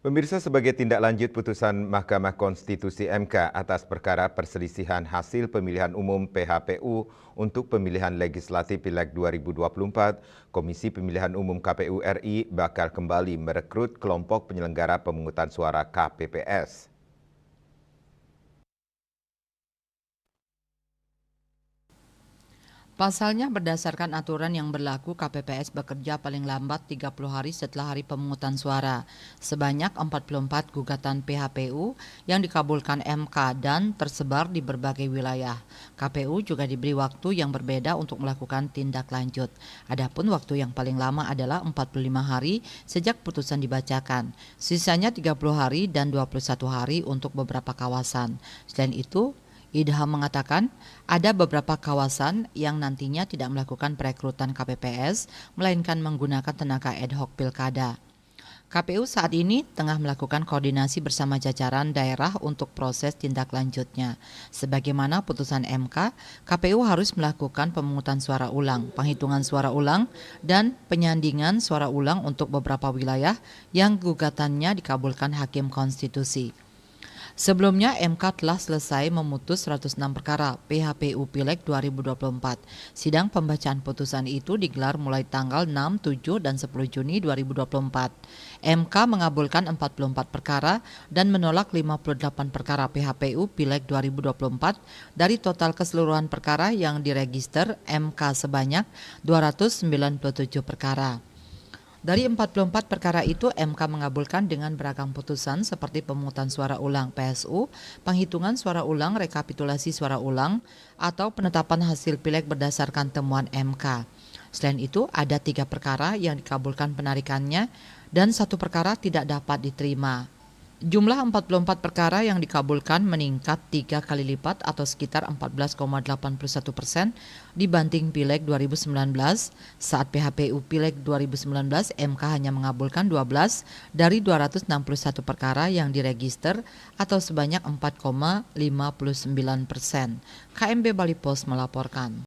Pemirsa, sebagai tindak lanjut putusan Mahkamah Konstitusi (MK) atas perkara perselisihan hasil pemilihan umum PHPU untuk pemilihan legislatif Pileg 2024, Komisi Pemilihan Umum KPU RI bakal kembali merekrut kelompok penyelenggara pemungutan suara KPPS. Pasalnya berdasarkan aturan yang berlaku, KPPS bekerja paling lambat 30 hari setelah hari pemungutan suara. Sebanyak 44 gugatan PHPU yang dikabulkan MK dan tersebar di berbagai wilayah. KPU juga diberi waktu yang berbeda untuk melakukan tindak lanjut. Adapun waktu yang paling lama adalah 45 hari sejak putusan dibacakan. Sisanya 30 hari dan 21 hari untuk beberapa kawasan. Selain itu, Idham mengatakan ada beberapa kawasan yang nantinya tidak melakukan perekrutan KPPS, melainkan menggunakan tenaga ad hoc pilkada. KPU saat ini tengah melakukan koordinasi bersama jajaran daerah untuk proses tindak lanjutnya. Sebagaimana putusan MK, KPU harus melakukan pemungutan suara ulang, penghitungan suara ulang, dan penyandingan suara ulang untuk beberapa wilayah yang gugatannya dikabulkan Hakim Konstitusi. Sebelumnya, MK telah selesai memutus 106 perkara PHPU Pileg 2024. Sidang pembacaan putusan itu digelar mulai tanggal 6, 7, dan 10 Juni 2024. MK mengabulkan 44 perkara dan menolak 58 perkara PHPU Pileg 2024 dari total keseluruhan perkara yang diregister MK sebanyak 297 perkara. Dari 44 perkara itu, MK mengabulkan dengan beragam putusan seperti pemungutan suara ulang PSU, penghitungan suara ulang, rekapitulasi suara ulang, atau penetapan hasil pileg berdasarkan temuan MK. Selain itu, ada 3 perkara yang dikabulkan penarikannya dan 1 perkara tidak dapat diterima. Jumlah 44 perkara yang dikabulkan meningkat 3 kali lipat atau sekitar 14,81% dibanding Pileg 2019. Saat PHPU Pileg 2019, MK hanya mengabulkan 12 dari 261 perkara yang diregister atau sebanyak 4,59%. KMB Bali Pos melaporkan.